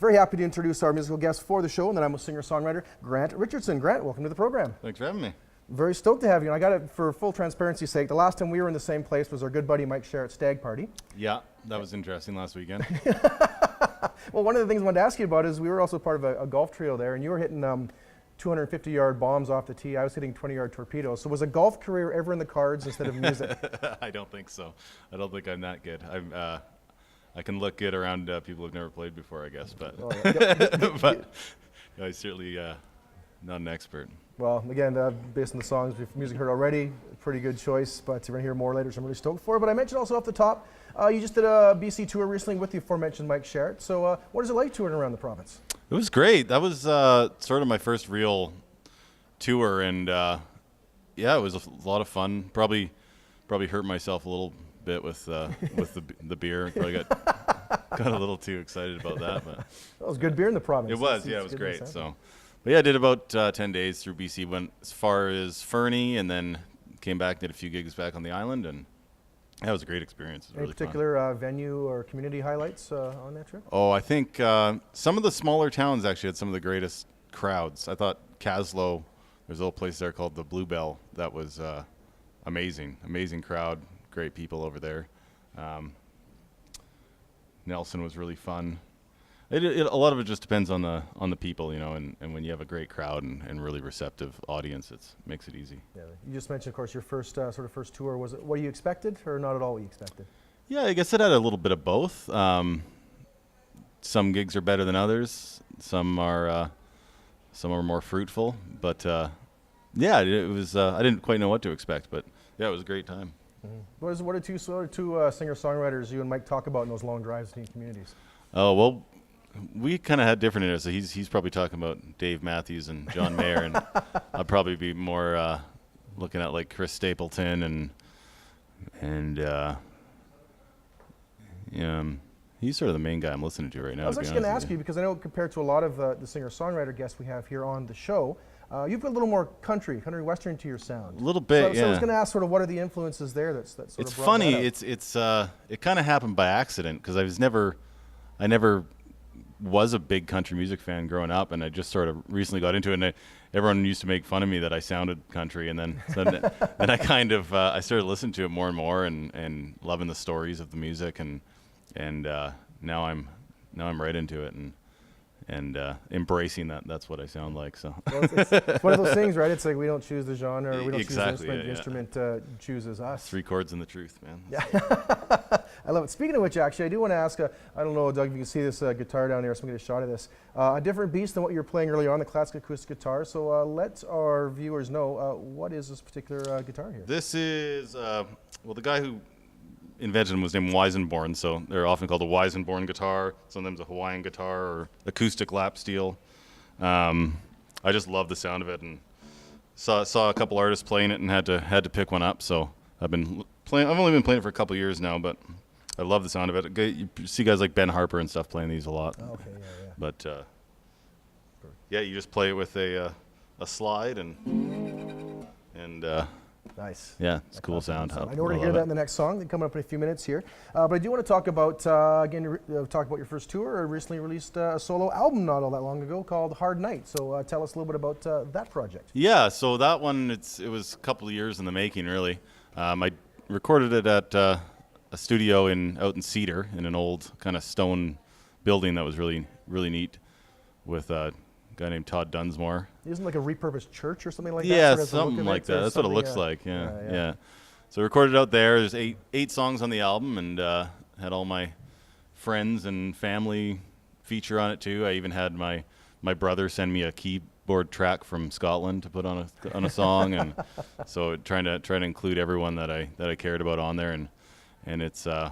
Very happy to introduce our musical guest for the show, and then I'm a singer-songwriter, Grant Richardson. Grant, welcome to the program. Thanks for having me. Very stoked to have you. And I got it for full transparency's sake. The last time we were in the same place was our good buddy Mike Sherritt's stag party. Yeah, that was interesting last weekend. Well, one of the things I wanted to ask you about is we were also part of a golf trio there, and you were hitting 250-yard bombs off the tee. I was hitting 20-yard torpedoes. So was a golf career ever in the cards instead of music? I don't think so. I don't think I'm that good. I can look good around people who've never played before, I guess, but but I certainly not an expert. Well, again, based on the songs, music heard already, pretty good choice, but we're going to hear more later, so I'm really stoked for it. But I mentioned also off the top, you just did a BC tour recently with the aforementioned Mike Sherritt. So what is it like touring around the province? It was great. That was sort of my first real tour, and yeah, it was a lot of fun. Probably hurt myself a little bit with the beer. Probably got a little too excited about that, but it was good beer in the province. It was, yeah, it was great. So, but yeah, I did about 10 days through BC. Went as far as Fernie, and then came back, did a few gigs back on the island, and that was a great experience. It was Any really particular venue or community highlights on that trip? Oh, I think some of the smaller towns actually had some of the greatest crowds. I thought Caslow, there's a little place there called the Bluebell that was amazing crowd, great people over there. Nelson was really fun. A lot of it just depends on the people, you know, and when you have a great crowd and really receptive audience, it makes it easy. Yeah, you just mentioned, of course, your first first tour. Was it what you expected, or not at all what you expected? Yeah, I guess it had a little bit of both. Some gigs are better than others. Some are more fruitful. But yeah, it was. I didn't quite know what to expect, but yeah, it was a great time. Mm-hmm. What are two singer-songwriters you and Mike talk about in those long drives to communities? Oh well. We kind of had different interests. So he's probably talking about Dave Matthews and John Mayer, and I'd probably be more looking at like Chris Stapleton and he's sort of the main guy I'm listening to right now. I was actually going to ask you because I know compared to a lot of the singer-songwriter guests we have here on the show, you've got a little more country western to your sound. A little bit, yeah. So I was going to ask sort of what are the influences there that sort of. It's funny. It kind of happened by accident because I never was a big country music fan growing up, and I just sort of recently got into it, and everyone used to make fun of me that I sounded country, and then I kind of I started listening to it more and more and loving the stories of the music, and now I'm right into it and embracing that's what I sound like. So well, it's one of those things, right? It's like we don't choose the genre, we don't exactly, choose the instrument. The instrument chooses us. 3 chords and the truth, man. Yeah. I love it. Speaking of which, actually, I do want to ask, I don't know, Doug, if you can see this guitar down there, so I'm going to get a shot of this. A different beast than what you were playing earlier on, the classic acoustic guitar. So let our viewers know, what is this particular guitar here? This is, the guy who invented them was named Weisenborn, so they're often called a Weisenborn guitar, sometimes a Hawaiian guitar or acoustic lap steel. I just love the sound of it, and saw a couple artists playing it and had to pick one up, so I've only been playing it for a couple years now, but I love the sound of it. You see guys like Ben Harper and stuff playing these a lot. Oh, okay, yeah. But yeah, you just play it with a slide and nice. Yeah, it's a cool sound. I know we're going to hear that in the next song coming up in a few minutes here. But I do want to talk about, talk about your first tour. You recently released a solo album not all that long ago called Hard Night. So tell us a little bit about that project. Yeah, so that one, it was a couple of years in the making, really. I recorded it at a studio out in Cedar in an old kind of stone building that was really, really neat with a guy named Todd Dunsmore. Isn't like a repurposed church or something like that? Yeah, something like that. That's what it looks like. Yeah. So I recorded out there. There's eight songs on the album, and had all my friends and family feature on it too. I even had my brother send me a keyboard track from Scotland to put on a song, and so trying to include everyone that I cared about on there, and it's it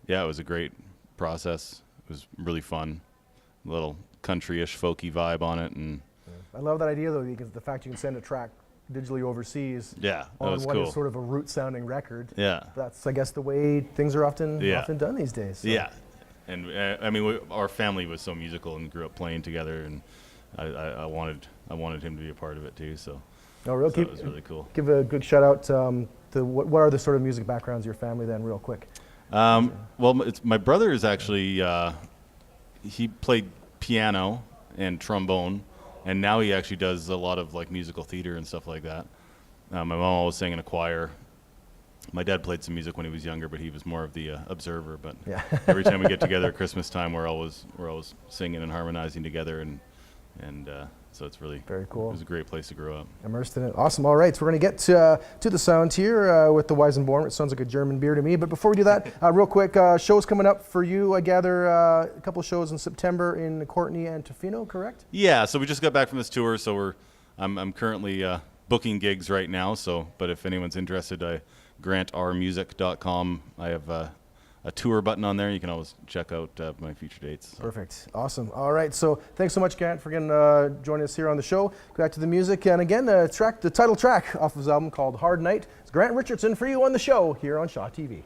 was a great process. It was really fun, a little country-ish folky vibe on it, and I love that idea though, because the fact you can send a track digitally overseas. Yeah, that on was what cool. is sort of a root-sounding record. Yeah, that's I guess the way things are often done these days. So. Yeah, and I mean our family was so musical and grew up playing together, and I wanted him to be a part of it too. So. Oh, really? So it was really cool. Give a good shout out to what are the sort of music backgrounds of your family then, real quick? Well, my brother is actually he played piano and trombone, and now he actually does a lot of like musical theater and stuff like that. My mom always sang in a choir. My dad played some music when he was younger, but he was more of the observer. But yeah. every time we get together at Christmas time, we're always singing and harmonizing together, and so it's really very cool. It was a great place to grow up. Immersed in it. Awesome. All right, so we're going to get to the sound here with the Weizenborn, which sounds like a German beer to me. But before we do that, real quick, shows coming up for you. I gather a couple of shows in September in Courtenay and Tofino, correct? Yeah. So we just got back from this tour, so I'm currently booking gigs right now. So, but if anyone's interested, grantrmusic.com. I have a tour button on there. You can always check out my future dates. So. Perfect. Awesome. All right. So thanks so much, Grant, for joining us here on the show. Go back to the music. And again, the title track off of his album called Hard Night. It's Grant Richardson for you on the show here on Shaw TV.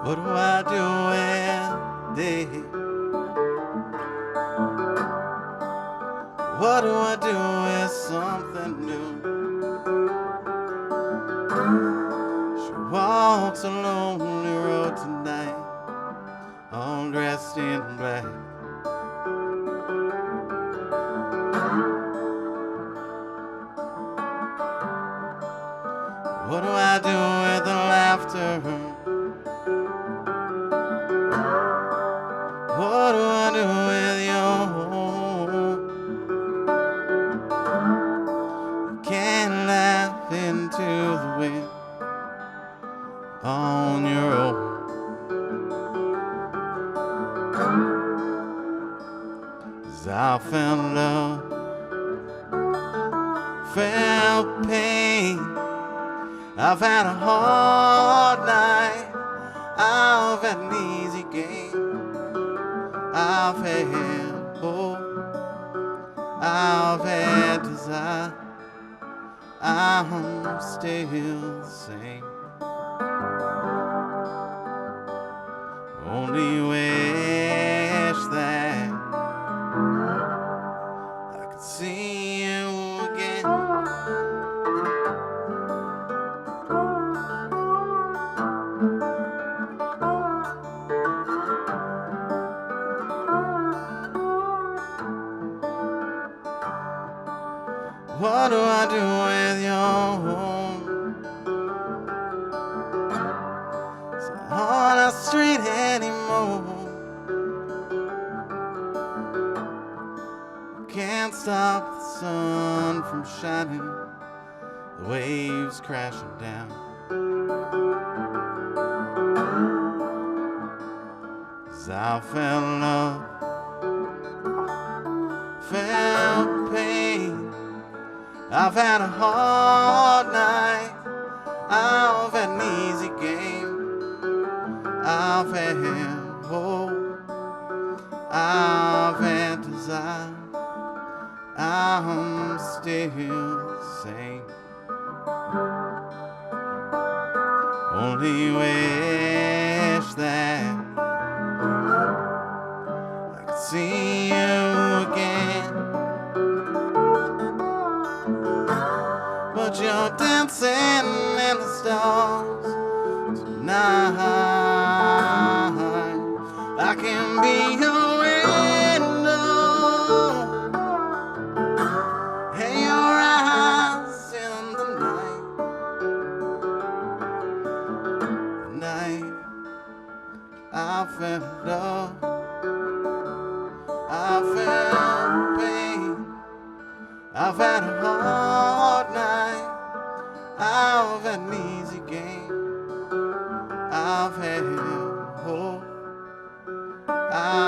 What do I do when they? What do I do with something new? She walks a lonely road tonight, all dressed in black. What do I do with the laughter? What do I do with you? You can't laugh into the wind on your own. 'Cause I felt love, felt pain. I've had a hard night, I've had an easy game. I've had hope, I've had desire, I'm still the same. Only wish that I could see you again. What do I do with your home? It's not on our street anymore. Can't stop the sun from shining, the waves crashing down. 'Cause I felt love, felt pain. I've had a hard night, I've had an easy game. I've had hope, I've had desire, I'm still the same. Only wish that I could see you again. But you're dancing in the stars tonight. I can be your window, and your eyes in the night. Night, I felt love, I felt pain, I've had a heart. hard night. I've had an easy game. I've had hope. I've